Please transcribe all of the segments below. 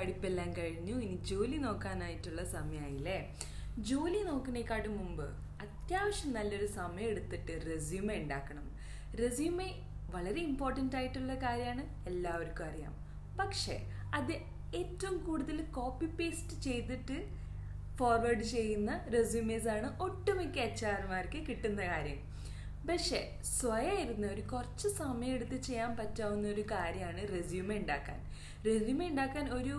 പഠിപ്പെല്ലാം കഴിഞ്ഞു. ഇനി ജോലി നോക്കാനായിട്ടുള്ള സമയമായില്ലേ. ജോലി നോക്കുന്നതിനേക്കാട്ടും മുമ്പ് അത്യാവശ്യം നല്ലൊരു സമയം എടുത്തിട്ട് റെസ്യൂമെ ഉണ്ടാക്കണം. റെസ്യൂമെ വളരെ ഇമ്പോർട്ടൻ്റ് ആയിട്ടുള്ള കാര്യമാണ്, എല്ലാവർക്കും അറിയാം. പക്ഷേ അത് ഏറ്റവും കൂടുതൽ കോപ്പി പേസ്റ്റ് ചെയ്തിട്ട് ഫോർവേഡ് ചെയ്യുന്ന റെസ്യൂമേഴ്സാണ് ഒട്ടുമിക്ക HR-മാർക്ക് കിട്ടുന്ന കാര്യം. പക്ഷേ സ്വയം ഇരുന്ന് ഒരു കുറച്ച് സമയം എടുത്ത് ചെയ്യാൻ പറ്റാവുന്ന ഒരു കാര്യമാണ് റെസ്യൂമെ ഉണ്ടാക്കാൻ. റെസ്യൂമെ ഉണ്ടാക്കാൻ ഒരു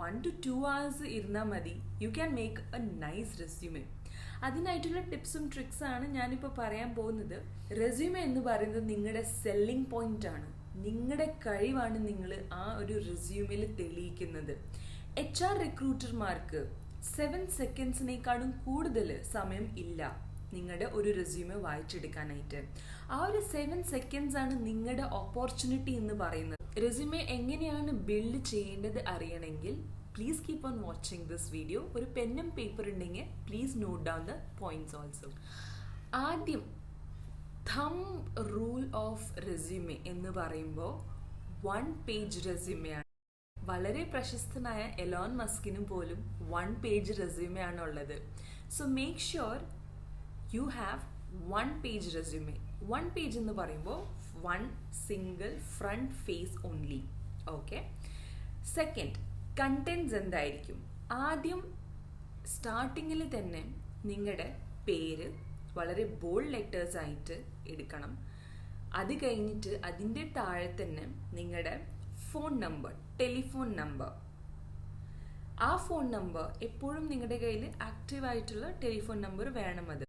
1 to 2 hours ഇരുന്നാൽ മതി. You can make A nice resume. അതിനായിട്ടുള്ള ടിപ്സും ട്രിക്സാണ് ഞാനിപ്പോൾ പറയാൻ പോകുന്നത്. റെസ്യൂമെ എന്ന് പറയുന്നത് നിങ്ങളുടെ സെല്ലിംഗ് പോയിന്റ് ആണ്. നിങ്ങളുടെ കഴിവാണ് നിങ്ങൾ ആ ഒരു റെസ്യൂമിൽ തെളിയിക്കുന്നത്. HR റിക്രൂട്ടർമാർക്ക് 7 സെക്കൻഡ്സിനേക്കാളും കൂടുതൽ സമയം ഇല്ല നിങ്ങളുടെ ഒരു റെസ്യൂമെ വായിച്ചെടുക്കാനായിട്ട്. ആ ഒരു 7 സെക്കൻഡ്സ് ആണ് നിങ്ങളുടെ ഓപ്പർച്യൂണിറ്റി എന്ന് പറയുന്നത്. റെസ്യൂമെ എങ്ങനെയാണ് ബിൽഡ് ചെയ്യേണ്ടത് അറിയണമെങ്കിൽ please keep on watching this video. ഒരു പെന്നും പേപ്പർ ഉണ്ടെങ്കിൽ please note down the points also. ആദ്യം തമ്പ് റൂൾ ഓഫ് റെസ്യൂമെ എന്ന് പറയുമ്പോൾ 1 പേജ് റെസ്യൂമെയാണ്. വളരെ പ്രശസ്തനായ എലോൺ മസ്കിനും പോലും 1 പേജ് റെസ്യൂമെ ആണ് ഉള്ളത്. So make sure you have 1 page resume. 1 page എന്ന് പറയുമ്പോൾ 1 single front face only. Okay. Second, contents എന്തായിരിക്കും? ആദ്യം സ്റ്റാർട്ടിങ്ങിൽ തന്നെ നിങ്ങളുടെ പേര് വളരെ ബോൾഡ് ലെറ്റേഴ്സ് ആയിട്ട് എടുക്കണം. അത് കഴിഞ്ഞിട്ട് അതിൻ്റെ താഴെ തന്നെ നിങ്ങളുടെ ഫോൺ നമ്പർ, ടെലിഫോൺ നമ്പർ. ആ ഫോൺ നമ്പർ എപ്പോഴും നിങ്ങളുടെ കയ്യിൽ ആക്റ്റീവ് ആയിട്ടുള്ള ടെലിഫോൺ നമ്പർ വേണം. അത്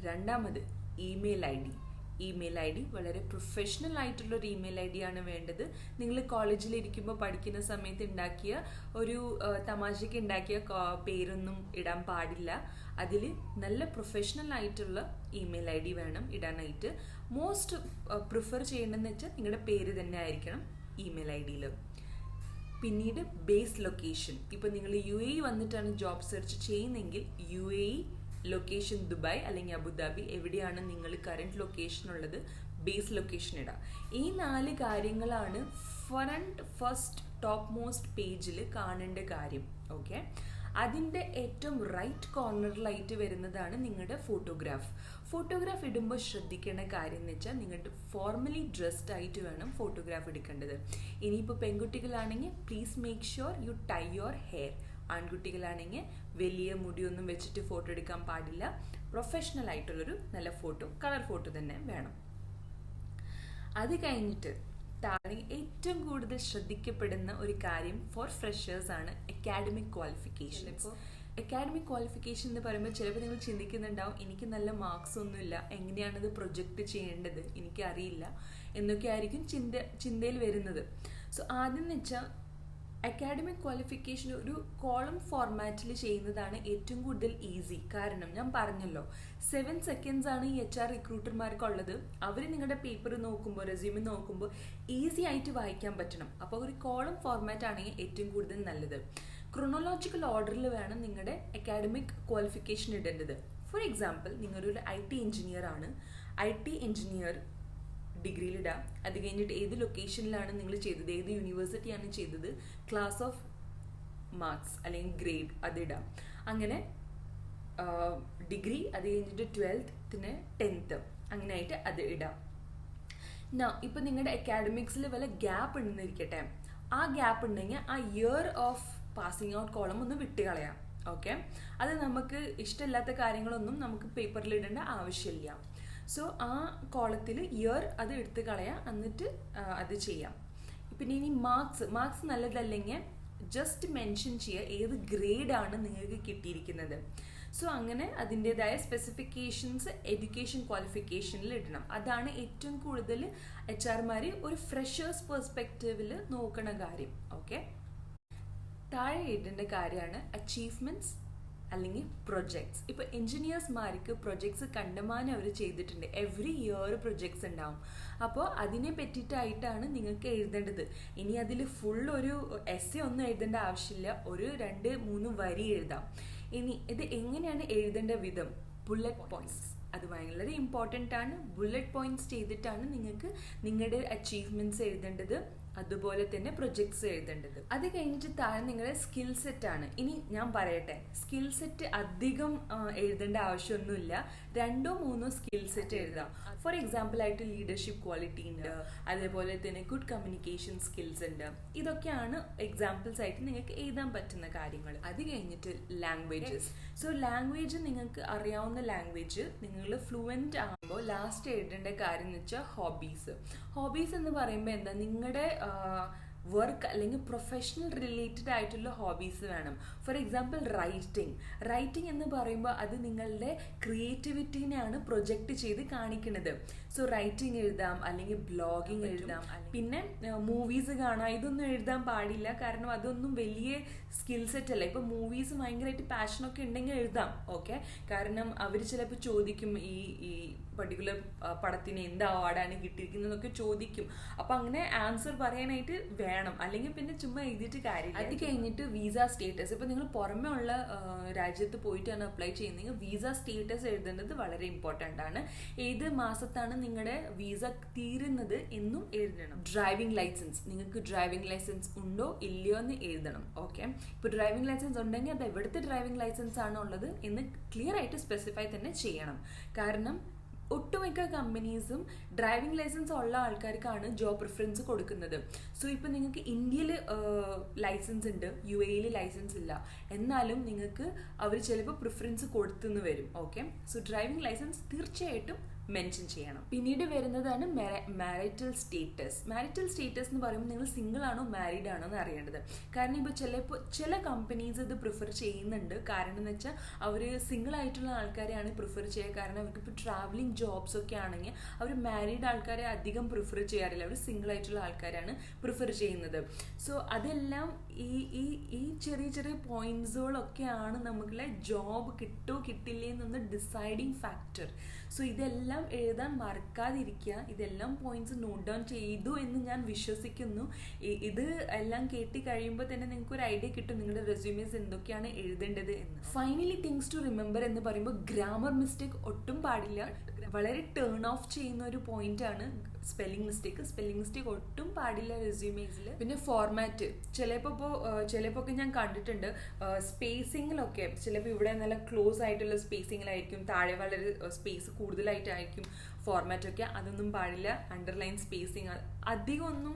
രണ്ടാമത് ഇമെയിൽ ഐ ഡി വളരെ പ്രൊഫഷണൽ ആയിട്ടുള്ളൊരു ഇമെയിൽ ഐ ഡി ആണ് വേണ്ടത്. നിങ്ങൾ കോളേജിലിരിക്കുമ്പോൾ പഠിക്കുന്ന സമയത്ത് ഉണ്ടാക്കിയ ഒരു തമാശയ്ക്ക് ഉണ്ടാക്കിയ പേരൊന്നും ഇടാൻ പാടില്ല. അതിൽ നല്ല പ്രൊഫഷണൽ ആയിട്ടുള്ള ഇമെയിൽ ഐ ഡി വേണം ഇടാനായിട്ട്. മോസ്റ്റ് പ്രിഫർ ചെയ്യേണ്ടതെന്ന് വെച്ചാൽ നിങ്ങളുടെ പേര് തന്നെ ആയിരിക്കണം ഇമെയിൽ ഐ ഡിയിൽ. പിന്നീട് ബേസ് ലൊക്കേഷൻ. ഇപ്പോൾ നിങ്ങൾ UAE വന്നിട്ടാണ് ജോബ് സെർച്ച് ചെയ്യുന്നതെങ്കിൽ UAE ലൊക്കേഷൻ ദുബായ് അല്ലെങ്കിൽ അബുദാബി, എവിടെയാണ് നിങ്ങൾ കറണ്ട് ലൊക്കേഷൻ ഉള്ളത്, ബേസ് ലൊക്കേഷൻ ഇടാം. ഈ 4 കാര്യങ്ങളാണ് ഫസ്റ്റ് ടോപ്പ് മോസ്റ്റ് പേജിൽ കാണേണ്ട കാര്യം. ഓക്കെ. അതിൻ്റെ ഏറ്റവും റൈറ്റ് കോർണറിലായിട്ട് വരുന്നതാണ് നിങ്ങളുടെ ഫോട്ടോഗ്രാഫ് ഇടുമ്പോൾ ശ്രദ്ധിക്കേണ്ട കാര്യം എന്ന് വെച്ചാൽ നിങ്ങളുടെ ഫോർമലി ഡ്രസ്ഡ് ആയിട്ട് വേണം ഫോട്ടോഗ്രാഫ് എടുക്കേണ്ടത്. ഇനിയിപ്പോൾ പെൺകുട്ടികളാണെങ്കിൽ please make sure you tie your hair. ആൺകുട്ടികളാണെങ്കിൽ വലിയ മുടിയൊന്നും വെച്ചിട്ട് ഫോട്ടോ എടുക്കാൻ പാടില്ല. പ്രൊഫഷണൽ ആയിട്ടുള്ളൊരു നല്ല ഫോട്ടോ, കളർ ഫോട്ടോ തന്നെ വേണം. അത് കഴിഞ്ഞിട്ട് താഴെ ഏറ്റവും കൂടുതൽ ശ്രദ്ധിക്കപ്പെടുന്ന ഒരു കാര്യം ഫോർ ഫ്രഷേഴ്സ് ആണ് അക്കാഡമിക് ക്വാളിഫിക്കേഷൻ. ഇപ്പോൾ അക്കാഡമിക് ക്വാളിഫിക്കേഷൻ എന്ന് പറയുമ്പോൾ ചിലപ്പോൾ നിങ്ങൾ ചിന്തിക്കുന്നുണ്ടാവും, എനിക്ക് നല്ല മാർക്സ് ഒന്നുമില്ല, എങ്ങനെയാണത് പ്രൊജക്റ്റ് ചെയ്യേണ്ടത് എനിക്കറിയില്ല എന്നൊക്കെ ആയിരിക്കും ചിന്തയിൽ വരുന്നത്. സോ ആദ്യം എന്ന് വെച്ചാൽ അക്കാഡമിക് ക്വാളിഫിക്കേഷൻ ഒരു കോളം ഫോർമാറ്റിൽ ചെയ്യുന്നതാണ് ഏറ്റവും കൂടുതൽ ഈസി. കാരണം ഞാൻ പറഞ്ഞല്ലോ 7 സെക്കൻഡ്സ് ആണ് ഈ HR റിക്രൂട്ടർമാർക്കുള്ളത്. അവർ നിങ്ങളുടെ പേപ്പർ നോക്കുമ്പോൾ, റെസ്യൂമെ നോക്കുമ്പോൾ ഈസി ആയിട്ട് വായിക്കാൻ പറ്റണം. അപ്പോൾ ഒരു കോളം ഫോർമാറ്റ് ആണെങ്കിൽ ഏറ്റവും കൂടുതൽ നല്ലത്. ക്രൊണോളജിക്കൽ ഓർഡറിൽ വേണം നിങ്ങളുടെ അക്കാഡമിക് ക്വാളിഫിക്കേഷൻ ഇടേണ്ടത്. ഫോർ എക്സാമ്പിൾ, നിങ്ങളൊരു IT എഞ്ചിനീയർ ആണ്. IT എഞ്ചിനീയർ ഡിഗ്രിയിലിടാം. അത് കഴിഞ്ഞിട്ട് ഏത് ലൊക്കേഷനിലാണ് നിങ്ങൾ ചെയ്തത്, ഏത് യൂണിവേഴ്സിറ്റിയാണ് ചെയ്തത്, ക്ലാസ് ഓഫ് മാർക്സ് അല്ലെങ്കിൽ ഗ്രേഡ് അതിടാം. അങ്ങനെ ഡിഗ്രി, അത് കഴിഞ്ഞിട്ട് 12th, 10th, അങ്ങനെ ആയിട്ട് അത് ഇടാം. ഇപ്പം നിങ്ങളുടെ അക്കാഡമിക്സിൽ വല്ല ഗ്യാപ്പ് ഉണ്ടെന്നിരിക്കട്ടെ, ആ ഗ്യാപ്പ് ഉണ്ടെങ്കിൽ ആ year of passing out column ഒന്ന് വിട്ടുകളയാം. ഓക്കെ. അത് നമുക്ക് ഇഷ്ടമില്ലാത്ത കാര്യങ്ങളൊന്നും നമുക്ക് പേപ്പറിൽ ഇടേണ്ട ആവശ്യമില്ല. സോ ആ കോളത്തിൽ ഇയർ അത് എടുത്ത് കളയാം, എന്നിട്ട് അത് ചെയ്യാം. പിന്നെ ഇനി മാർക്സ് നല്ലതല്ലെങ്കിൽ ജസ്റ്റ് മെൻഷൻ ചെയ്യുക ഏത് ഗ്രേഡാണ് നിങ്ങൾക്ക് കിട്ടിയിരിക്കുന്നത്. സോ അങ്ങനെ അതിൻ്റെതായ സ്പെസിഫിക്കേഷൻസ് എഡ്യൂക്കേഷൻ ക്വാളിഫിക്കേഷനിൽ ഇടണം. അതാണ് ഏറ്റവും കൂടുതൽ HR-മാർ ഒരു ഫ്രഷേഴ്സ് പെർസ്പെക്റ്റീവിൽ നോക്കണ കാര്യം. ഓക്കെ. താഴെ ഇടേണ്ട കാര്യമാണ് അച്ചീവ്മെൻറ്റ്സ് അല്ലെങ്കിൽ പ്രൊജക്ട്സ്. ഇപ്പോൾ എൻജിനീയേഴ്സ്മാർക്ക് പ്രൊജക്ട്സ് കണ്ടമാനം അവർ ചെയ്തിട്ടുണ്ട്. എവറി ഇയർ പ്രൊജക്ട്സ് ഉണ്ടാവും. അപ്പോൾ അതിനെ പറ്റിയിട്ടായിട്ടാണ് നിങ്ങൾക്ക് എഴുതേണ്ടത്. ഇനി അതിൽ ഫുൾ ഒരു എസ്സേ ഒന്നും എഴുതേണ്ട ആവശ്യമില്ല, ഒരു 2-3 വരി എഴുതാം. ഇനി ഇത് എങ്ങനെയാണ് എഴുതേണ്ട വിധം, ബുള്ളറ്റ് പോയിന്റ്സ്. അത് വളരെ ഇമ്പോർട്ടൻ്റ് ആണ്. ബുള്ളറ്റ് പോയിന്റ്സ് ചെയ്തിട്ടാണ് നിങ്ങൾക്ക് നിങ്ങളുടെ അച്ചീവ്മെൻറ്റ്സ് എഴുതേണ്ടത്. അതുപോലെ തന്നെ പ്രൊജക്ട്സ് എഴുതേണ്ടത്. അത് കഴിഞ്ഞിട്ട് താഴെ നിങ്ങളുടെ സ്കിൽ സെറ്റ് ആണ്. ഇനി ഞാൻ പറയട്ടെ, സ്കിൽ സെറ്റ് അധികം എഴുതേണ്ട ആവശ്യമൊന്നുമില്ല. 2-3 സ്കിൽ സെറ്റ് എഴുതാം. ഫോർ എക്സാമ്പിൾ ആയിട്ട് ലീഡർഷിപ്പ് ക്വാളിറ്റി ഉണ്ട്, അതേപോലെ തന്നെ ഗുഡ് കമ്മ്യൂണിക്കേഷൻ സ്കിൽസ് ഉണ്ട്. ഇതൊക്കെയാണ് എക്സാമ്പിൾസ് ആയിട്ട് നിങ്ങൾക്ക് എഴുതാൻ പറ്റുന്ന കാര്യങ്ങൾ. അത് കഴിഞ്ഞിട്ട് ലാംഗ്വേജസ്. സോ ലാംഗ്വേജ് നിങ്ങൾക്ക് അറിയാവുന്ന ലാംഗ്വേജ് നിങ്ങൾ ഫ്ലുവൻറ്റ് ആകുമ്പോൾ ലാസ്റ്റ് എഴുതേണ്ട കാര്യം എന്ന് വെച്ചാൽ ഹോബീസ് എന്ന് പറയുമ്പോൾ എന്താ, നിങ്ങളുടെ വർക്ക് അല്ലെങ്കിൽ പ്രൊഫഷണൽ റിലേറ്റഡ് ആയിട്ടുള്ള ഹോബീസ് വേണം. ഫോർ എക്സാമ്പിൾ റൈറ്റിംഗ് എന്ന് പറയുമ്പോൾ അത് നിങ്ങളുടെ ക്രിയേറ്റിവിറ്റീനെയാണ് പ്രൊജക്റ്റ് ചെയ്ത് കാണിക്കുന്നത്. സോ റൈറ്റിംഗ് എഴുതാം, അല്ലെങ്കിൽ ബ്ലോഗിങ് എഴുതാം. പിന്നെ മൂവീസ് കാണാം. ഇതൊന്നും എഴുതാൻ പാടില്ല, കാരണം അതൊന്നും വലിയ സ്കിൽ സെറ്റ് അല്ല. ഇപ്പം മൂവീസ് ഭയങ്കരമായിട്ട് പാഷനൊക്കെ ഉണ്ടെങ്കിൽ എഴുതാം, ഓക്കെ. കാരണം അവർ ചിലപ്പോൾ ചോദിക്കും ഈ പർട്ടിക്കുലർ പടത്തിന് എന്ത് അവാർഡാണ് കിട്ടിയിരിക്കുന്നതൊക്കെ ചോദിക്കും. അപ്പം അങ്ങനെ ആൻസർ പറയാനായിട്ട് വേണം, അല്ലെങ്കിൽ പിന്നെ ചുമ്മാ എഴുതിയിട്ട് കാര്യമില്ല. അത് കഴിഞ്ഞിട്ട് വിസ സ്റ്റേറ്റസ്. ഇപ്പം നിങ്ങൾ പുറമേ ഉള്ള രാജ്യത്ത് പോയിട്ടാണ് അപ്ലൈ ചെയ്യുന്നതെങ്കിൽ വിസ സ്റ്റേറ്റസ് എഴുതേണ്ടത് വളരെ ഇമ്പോർട്ടൻ്റ് ആണ്. ഏത് മാസത്താണ് നിങ്ങളുടെ വിസ തീരുന്നത് എന്നും എഴുതണം. ഡ്രൈവിംഗ് ലൈസൻസ്, നിങ്ങൾക്ക് ഡ്രൈവിംഗ് ലൈസൻസ് ഉണ്ടോ ഇല്ലയോ എന്ന് എഴുതണം, ഓക്കെ. ഇപ്പോൾ ഡ്രൈവിംഗ് ലൈസൻസ് ഉണ്ടെങ്കിൽ അത് എവിടുത്തെ ഡ്രൈവിംഗ് ലൈസൻസ് ആണോ ഉള്ളത് എന്ന് ക്ലിയർ ആയിട്ട് സ്പെസിഫൈ തന്നെ ചെയ്യണം. കാരണം ഒട്ടുമിക്ക കമ്പനീസും ഡ്രൈവിംഗ് ലൈസൻസ് ഉള്ള ആൾക്കാർക്കാണ് ജോബ് പ്രിഫറൻസ് കൊടുക്കുന്നത്. സോ ഇപ്പം നിങ്ങൾക്ക് ഇന്ത്യയിൽ ലൈസൻസ് ഉണ്ട്, UAE ലൈസൻസ് ഇല്ല, എന്നാലും നിങ്ങൾക്ക് അവർ ചിലപ്പോൾ പ്രിഫറൻസ് കൊടുത്തെന്ന് വരും, ഓക്കെ. സോ ഡ്രൈവിംഗ് ലൈസൻസ് തീർച്ചയായിട്ടും മെൻഷൻ ചെയ്യണം. പിന്നീട് വരുന്നതാണ് മാരിറ്റൽ സ്റ്റേറ്റസ്. മാരിറ്റൽ സ്റ്റേറ്റസ് എന്ന് പറയുമ്പോൾ നിങ്ങൾ സിംഗിൾ ആണോ മാരീഡ് ആണോ എന്ന് അറിയേണ്ടത്. കാരണം ഇപ്പോൾ ചില കമ്പനീസ് ഇത് പ്രിഫർ ചെയ്യുന്നുണ്ട്. കാരണം എന്ന് വെച്ചാൽ അവർ സിംഗിൾ ആയിട്ടുള്ള ആൾക്കാരെയാണ് പ്രിഫർ ചെയ്യുക. കാരണം അവർക്ക് ഇപ്പോൾ ട്രാവലിംഗ് ജോബ്സ് ഒക്കെ ആണെങ്കിൽ അവർ മാരീഡ് ആൾക്കാരെ അധികം പ്രിഫർ ചെയ്യാറില്ല, അവർ സിംഗിൾ ആയിട്ടുള്ള ആൾക്കാരാണ് പ്രിഫർ ചെയ്യുന്നത്. സോ അതെല്ലാം ഈ ചെറിയ ചെറിയ പോയിന്റ്സുകളൊക്കെയാണ് നമുക്കുള്ള ജോബ് കിട്ടോ കിട്ടില്ലേ എന്നൊന്ന് ഡിസൈഡിങ് ഫാക്ടർ. സോ ഇതെല്ലാം എഴുതാൻ മറക്കാതിരിക്കുക. ഇതെല്ലാം പോയിന്റ്സ് നോട്ട് ഡൗൺ ചെയ്തു എന്ന് ഞാൻ വിശ്വസിക്കുന്നു. ഇത് എല്ലാം കേട്ടി കഴിയുമ്പോൾ തന്നെ നിങ്ങൾക്ക് ഒരു ഐഡിയ കിട്ടും നിങ്ങളുടെ റെസ്യൂമേസ് എന്തൊക്കെയാണ് എഴുതേണ്ടത് എന്ന്. ഫൈനലി തിങ്സ് ടു റിമെമ്പർ എന്ന് പറയുമ്പോൾ ഗ്രാമർ മിസ്റ്റേക്ക് ഒട്ടും പാടില്ല. വളരെ ടേൺ ഓഫ് ചെയ്യുന്ന ഒരു പോയിന്റ് ആണ് സ്പെല്ലിംഗ് മിസ്റ്റേക്ക് ഒട്ടും പാടില്ല റെസ്യൂമേസിൽ. പിന്നെ ഫോർമാറ്റ് ചിലപ്പോൾ ഒക്കെ ഞാൻ കണ്ടിട്ടുണ്ട് സ്പേസിങ്ങിലൊക്കെ ചിലപ്പോൾ ഇവിടെ നല്ല ക്ലോസ് ആയിട്ടുള്ള സ്പേസിങ്ങിലായിരിക്കും, താഴെ വളരെ സ്പേസ് കൂടുതലായിട്ടായിരിക്കും ഫോർമാറ്റൊക്കെ. അതൊന്നും പാടില്ല. അണ്ടർലൈൻ സ്പേസിങ് അധികം ഒന്നും,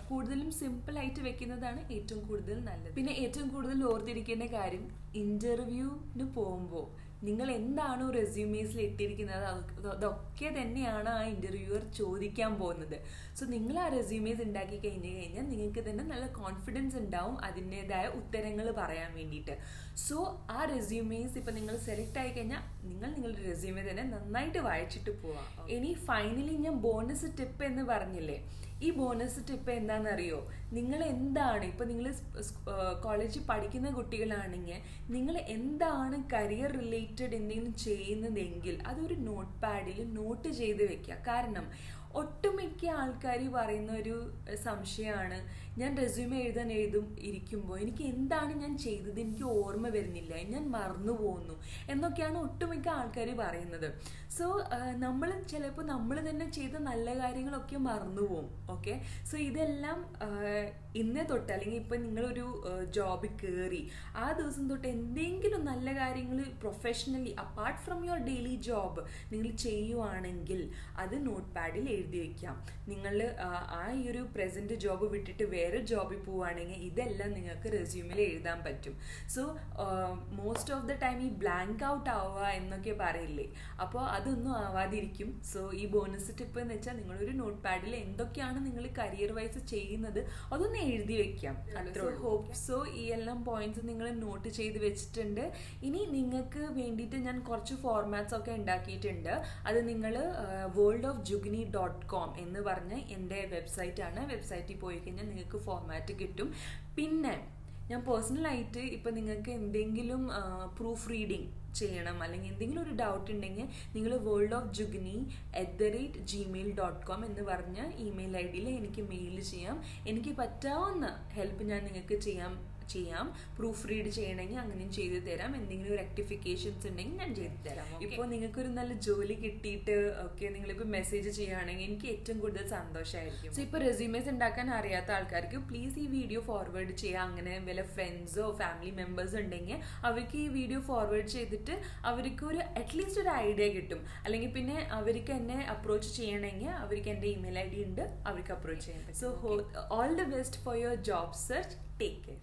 കൂടുതലും സിമ്പിളായിട്ട് വെക്കുന്നതാണ് ഏറ്റവും കൂടുതൽ നല്ലത്. പിന്നെ ഏറ്റവും കൂടുതൽ ഓർത്തിരിക്കേണ്ട കാര്യം, ഇൻ്റർവ്യൂവിന് പോകുമ്പോൾ നിങ്ങൾ എന്താണോ റെസ്യൂമേസിൽ ഇട്ടിരിക്കുന്നത് അതൊക്കെ തന്നെയാണ് ആ ഇൻ്റർവ്യൂവർ ചോദിക്കാൻ പോകുന്നത്. സോ നിങ്ങൾ ആ റെസ്യൂമേസ് ഉണ്ടാക്കി കഴിഞ്ഞാൽ നിങ്ങൾക്ക് തന്നെ നല്ല കോൺഫിഡൻസ് ഉണ്ടാവും അതിൻ്റെതായ ഉത്തരങ്ങൾ പറയാൻ വേണ്ടിയിട്ട്. സോ ആ റെസ്യൂമേസ് ഇപ്പം നിങ്ങൾ സെലക്ട് ആയി കഴിഞ്ഞാൽ നിങ്ങളുടെ റെസ്യൂമേ തന്നെ നന്നായിട്ട് വായിച്ചിട്ട് പോവാം. ഇനി ഫൈനലി ഞാൻ ബോണസ് ടിപ്പ് എന്ന് പറഞ്ഞില്ലേ, ഈ ബോണസ് ടിപ്പ് എന്താണെന്നറിയോ? നിങ്ങൾ എന്താണ് ഇപ്പം നിങ്ങൾ കോളേജിൽ പഠിക്കുന്ന കുട്ടികളാണെങ്കിൽ നിങ്ങൾ എന്താണ് കരിയർ റിലേറ്റഡ് എന്തെങ്കിലും ചെയ്യുന്നതെങ്കിൽ അതൊരു നോട്ട് പാഡിൽ നോട്ട് ചെയ്ത് വെക്കുക. കാരണം ഒട്ടുമിക്ക ആൾക്കാർ പറയുന്ന ഒരു സംശയമാണ്, ഞാൻ റെസ്യൂമേ ഇരിക്കുമ്പോൾ എനിക്ക് എന്താണ് ഞാൻ ചെയ്തത് എനിക്ക് ഓർമ്മ വരുന്നില്ല, ഞാൻ മറന്നു പോകുന്നു എന്നൊക്കെയാണ് ഒട്ടുമിക്ക ആൾക്കാർ പറയുന്നത്. സോ നമ്മൾ ചിലപ്പോൾ നമ്മൾ തന്നെ ചെയ്ത നല്ല കാര്യങ്ങളൊക്കെ മറന്നു പോകും, ഓക്കെ. സോ ഇതെല്ലാം ഇന്നേ തൊട്ട് അല്ലെങ്കിൽ ഇപ്പം നിങ്ങളൊരു ജോബിൽ കയറി ആ ദിവസം തൊട്ട് എന്തെങ്കിലും നല്ല കാര്യങ്ങൾ professionally apart from your daily job നിങ്ങൾ ചെയ്യുവാണെങ്കിൽ അത് നോട്ട് പാഡിൽ എഴുതി വയ്ക്കാം. നിങ്ങൾ ആ ഈ ഒരു പ്രസൻറ്റ് ജോബ് വിട്ടിട്ട് വേറെ ജോബിൽ പോവുകയാണെങ്കിൽ ഇതെല്ലാം നിങ്ങൾക്ക് റെസ്യൂമിൽ എഴുതാൻ പറ്റും. So most of the time ഈ ബ്ലാങ്ക് ഔട്ട് ആവുക എന്നൊക്കെ പറയില്ലേ, അപ്പോൾ അതൊന്നും ആവാതിരിക്കും. സോ ഈ ബോണസ് ടിപ്പ് എന്ന് വെച്ചാൽ നിങ്ങളൊരു നോട്ട് പാഡിൽ എന്തൊക്കെയാണ് നിങ്ങൾ കരിയർ വൈസ് ചെയ്യുന്നത് അതൊന്ന് എഴുതി വെക്കാം. അത്രേ. ഹോപ്പ് സോ ഈ എല്ലാം പോയിന്റ്സ് നിങ്ങൾ നോട്ട് ചെയ്ത് വെച്ചിട്ടുണ്ട്. ഇനി നിങ്ങൾക്ക് വേണ്ടിയിട്ട് ഞാൻ കുറച്ച് ഫോർമാറ്റ്സ് ഒക്കെ ഉണ്ടാക്കിയിട്ടുണ്ട്. അത് നിങ്ങൾ worldofjugni.com എന്ന് പറഞ്ഞ് എൻ്റെ വെബ്സൈറ്റാണ്. വെബ്സൈറ്റിൽ പോയി കഴിഞ്ഞാൽ നിങ്ങൾക്ക് ഫോർമാറ്റ് കിട്ടും. പിന്നെ ഞാൻ പേഴ്സണലായിട്ട് ഇപ്പം നിങ്ങൾക്ക് എന്തെങ്കിലും പ്രൂഫ് റീഡിങ് ചെയ്യണം അല്ലെങ്കിൽ എന്തെങ്കിലും ഒരു ഡൗട്ട് ഉണ്ടെങ്കിൽ നിങ്ങൾ worldofjugni@gmail.com എന്ന് പറഞ്ഞ ഇമെയിൽ ID എനിക്ക് മെയിൽ ചെയ്യാം. എനിക്ക് പറ്റാവുന്ന ഹെൽപ്പ് ഞാൻ നിങ്ങൾക്ക് ചെയ്യാൻ ചെയ്യാം. പ്രൂഫ് റീഡ് ചെയ്യണമെങ്കിൽ അങ്ങനെയും ചെയ്തു തരാം. എന്തെങ്കിലും റെക്ടിഫിക്കേഷൻസ് ഉണ്ടെങ്കിൽ ഞാൻ ചെയ്തു തരാം. ഇപ്പോൾ നിങ്ങൾക്കൊരു നല്ല ജോലി കിട്ടിയിട്ട് ഓക്കെ നിങ്ങളിപ്പോൾ മെസ്സേജ് ചെയ്യുകയാണെങ്കിൽ എനിക്ക് ഏറ്റവും കൂടുതൽ സന്തോഷമായിരിക്കും. സോ ഇപ്പോൾ റെസ്യൂമേസ് ഉണ്ടാക്കാൻ അറിയാത്ത ആൾക്കാർക്ക് പ്ലീസ് ഈ വീഡിയോ ഫോർവേഡ് ചെയ്യുക. അങ്ങനെ വല്ല ഫ്രണ്ട്സോ ഫാമിലി മെമ്പേഴ്സ് ഉണ്ടെങ്കിൽ അവർക്ക് ഈ വീഡിയോ ഫോർവേഡ് ചെയ്തിട്ട് അവർക്ക് ഒരു അറ്റ്ലീസ്റ്റ് ഒരു ഐഡിയ കിട്ടും. അല്ലെങ്കിൽ പിന്നെ അവർക്ക് എന്നെ അപ്രോച്ച് ചെയ്യണമെങ്കിൽ അവർക്ക് എൻ്റെ ഇമെയിൽ ID ഉണ്ട്, അവർക്ക് അപ്രോച്ച് ചെയ്യാൻ പറ്റും. So all the best for your job search. Take care.